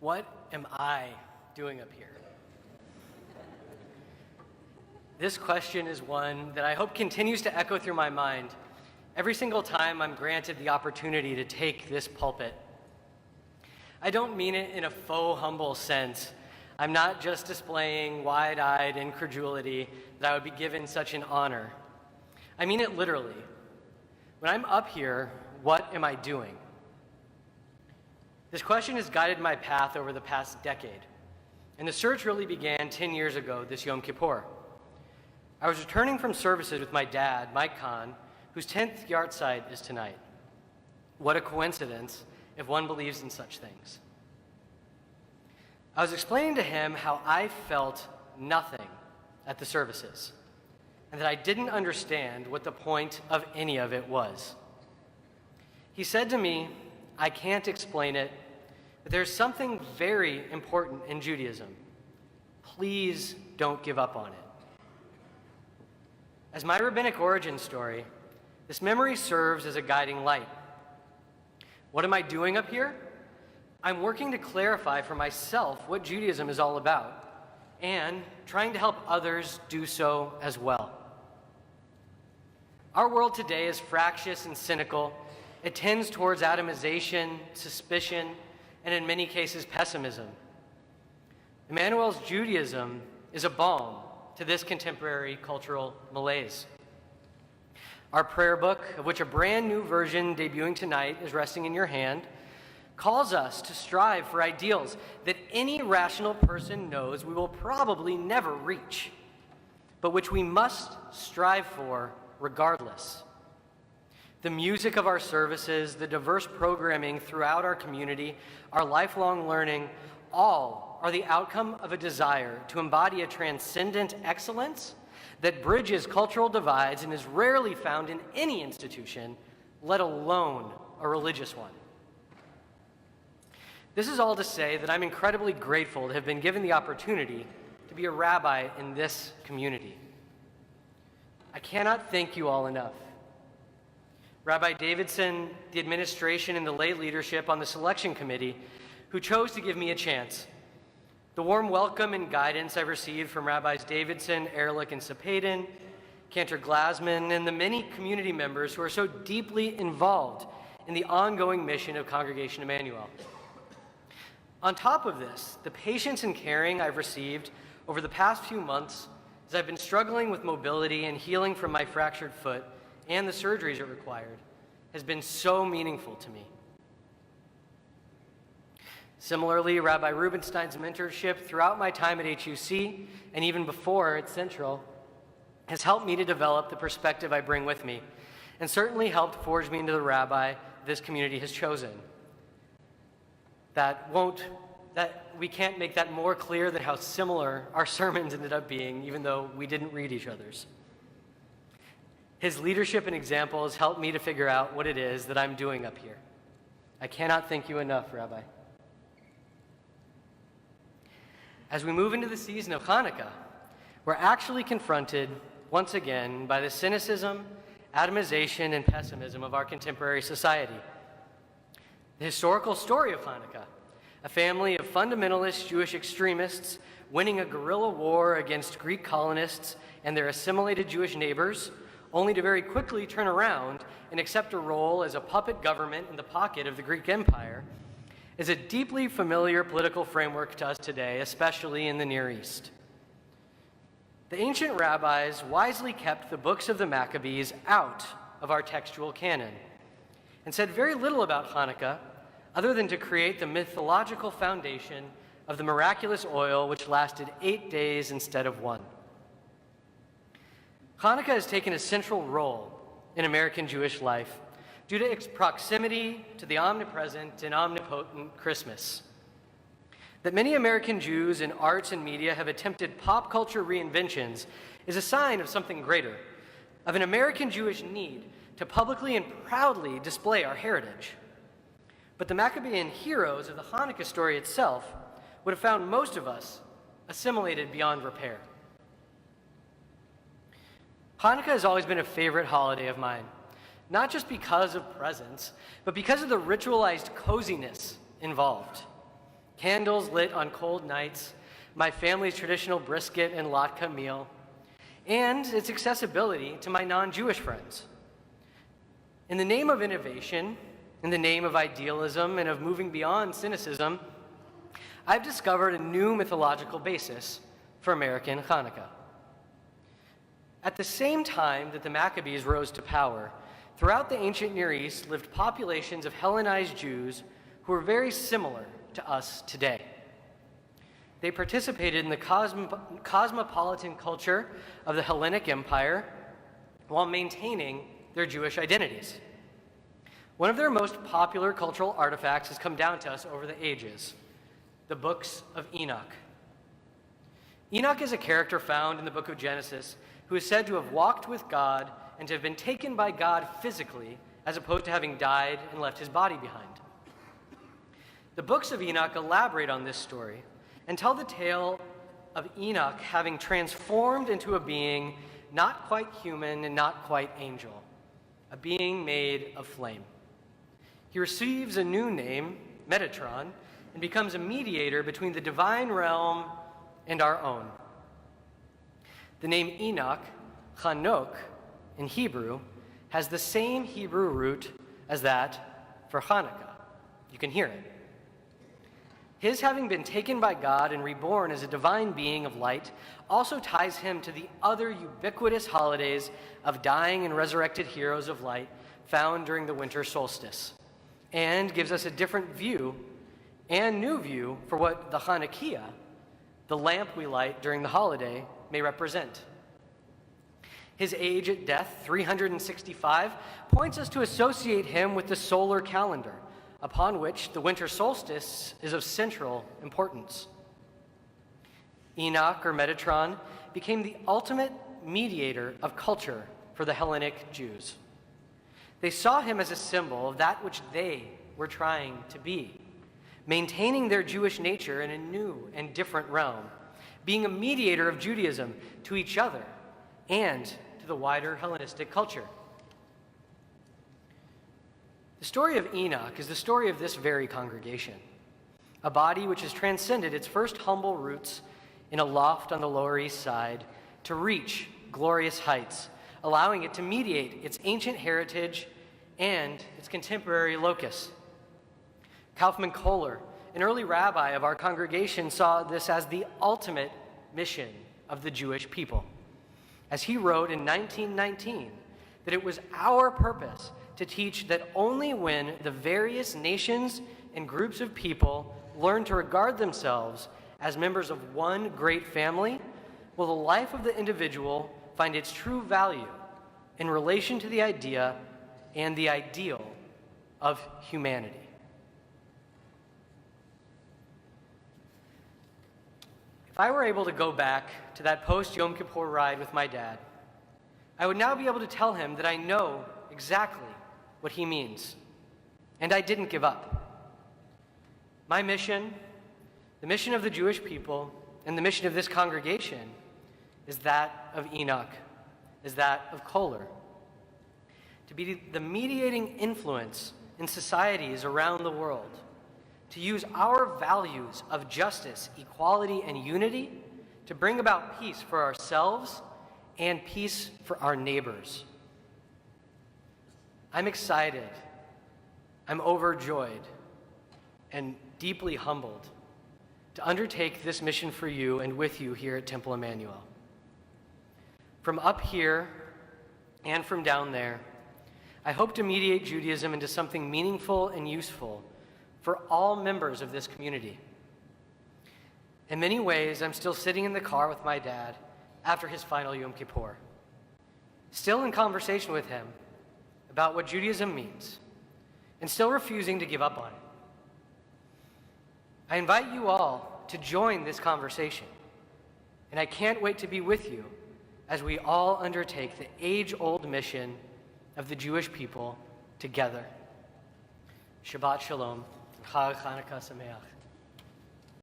What am I doing up here? This question is one that I hope continues to echo through my mind every single time I'm granted the opportunity to take this pulpit. I don't mean it in a faux humble sense. I'm not just displaying wide-eyed incredulity that I would be given such an honor. I mean it literally. When I'm up here, what am I doing? This question has guided my path over the past decade, and the search really began 10 years ago this Yom Kippur. I was returning from services with my dad, Mike Kahn, whose 10th yahrzeit is tonight. What a coincidence if one believes in such things. I was explaining to him how I felt nothing at the services, and that I didn't understand what the point of any of it was. He said to me, "I can't explain it, but there's something very important in Judaism. Please don't give up on it." As my rabbinic origin story, this memory serves as a guiding light. What am I doing up here? I'm working to clarify for myself what Judaism is all about, and trying to help others do so as well. Our world today is fractious and cynical. It tends towards atomization, suspicion, and in many cases, pessimism. Emmanuel's Judaism is a balm to this contemporary cultural malaise. Our prayer book, of which a brand new version debuting tonight is resting in your hand, calls us to strive for ideals that any rational person knows we will probably never reach, but which we must strive for regardless. The music of our services, the diverse programming throughout our community, our lifelong learning, all are the outcome of a desire to embody a transcendent excellence that bridges cultural divides and is rarely found in any institution, let alone a religious one. This is all to say that I'm incredibly grateful to have been given the opportunity to be a rabbi in this community. I cannot thank you all enough. Rabbi Davidson, the administration, and the lay leadership on the selection committee who chose to give me a chance. The warm welcome and guidance I've received from Rabbis Davidson, Ehrlich, and Sapadin, Cantor Glasman, and the many community members who are so deeply involved in the ongoing mission of Congregation Emmanuel. On top of this, the patience and caring I've received over the past few months as I've been struggling with mobility and healing from my fractured foot and the surgeries it required has been so meaningful to me. Similarly, Rabbi Rubenstein's mentorship throughout my time at HUC and even before at Central has helped me to develop the perspective I bring with me, and certainly helped forge me into the rabbi this community has chosen. That we can't make that more clear than how similar our sermons ended up being, even though we didn't read each other's. His leadership and example has helped me to figure out what it is that I'm doing up here. I cannot thank you enough, Rabbi. As we move into the season of Hanukkah, we're actually confronted once again by the cynicism, atomization, and pessimism of our contemporary society. The historical story of Hanukkah, a family of fundamentalist Jewish extremists winning a guerrilla war against Greek colonists and their assimilated Jewish neighbors, only to very quickly turn around and accept a role as a puppet government in the pocket of the Greek Empire, is a deeply familiar political framework to us today, especially in the Near East. The ancient rabbis wisely kept the books of the Maccabees out of our textual canon and said very little about Hanukkah other than to create the mythological foundation of the miraculous oil which lasted 8 days instead of 1. Hanukkah has taken a central role in American Jewish life due to its proximity to the omnipresent and omnipotent Christmas. That many American Jews in arts and media have attempted pop culture reinventions is a sign of something greater, of an American Jewish need to publicly and proudly display our heritage. But the Maccabean heroes of the Hanukkah story itself would have found most of us assimilated beyond repair. Hanukkah has always been a favorite holiday of mine, not just because of presents, but because of the ritualized coziness involved. candles lit on cold nights, my family's traditional brisket and latke meal, and its accessibility to my non-Jewish friends. In the name of innovation, in the name of idealism and of moving beyond cynicism, I've discovered a new mythological basis for American Hanukkah. At the same time that the Maccabees rose to power, throughout the ancient Near East lived populations of Hellenized Jews who were very similar to us today. They participated in the cosmopolitan culture of the Hellenic Empire while maintaining their Jewish identities. One of their most popular cultural artifacts has come down to us over the ages: the books of Enoch. Enoch is a character found in the book of Genesis who is said to have walked with God and to have been taken by God physically, as opposed to having died and left his body behind. The books of Enoch elaborate on this story and tell the tale of Enoch having transformed into a being not quite human and not quite angel, a being made of flame. He receives a new name, Metatron, and becomes a mediator between the divine realm and our own. The name Enoch, Chanukah, in Hebrew, has the same Hebrew root as that for Hanukkah. You can hear it. His having been taken by God and reborn as a divine being of light also ties him to the other ubiquitous holidays of dying and resurrected heroes of light found during the winter solstice, and gives us a different view and new view for what the Chanukiah, the lamp we light during the holiday, may represent. His age at death, 365, points us to associate him with the solar calendar, upon which the winter solstice is of central importance. Enoch, or Metatron, became the ultimate mediator of culture for the Hellenic Jews. They saw him as a symbol of that which they were trying to be, maintaining their Jewish nature in a new and different realm, being a mediator of Judaism to each other and to the wider Hellenistic culture. The story of Enoch is the story of this very congregation, a body which has transcended its first humble roots in a loft on the Lower East Side to reach glorious heights, allowing it to mediate its ancient heritage and its contemporary locus. Kaufman Kohler, an early rabbi of our congregation, saw this as the ultimate mission of the Jewish people, as he wrote in 1919 that it was our purpose to teach that only when the various nations and groups of people learn to regard themselves as members of one great family will the life of the individual find its true value in relation to the idea and the ideal of humanity. If I were able to go back to that post-Yom Kippur ride with my dad, I would now be able to tell him that I know exactly what he means, and I didn't give up. My mission, the mission of the Jewish people, and the mission of this congregation is that of Enoch, is that of Kohler, to be the mediating influence in societies around the world, to use our values of justice, equality, and unity to bring about peace for ourselves and peace for our neighbors. I'm excited, I'm overjoyed, and deeply humbled to undertake this mission for you and with you here at Temple Emmanuel. From up here and from down there, I hope to mediate Judaism into something meaningful and useful for all members of this community. In many ways, I'm still sitting in the car with my dad after his final Yom Kippur, still in conversation with him about what Judaism means, and still refusing to give up on it. I invite you all to join this conversation, and I can't wait to be with you as we all undertake the age-old mission of the Jewish people together. Shabbat Shalom. Chag Chanukah Sameach.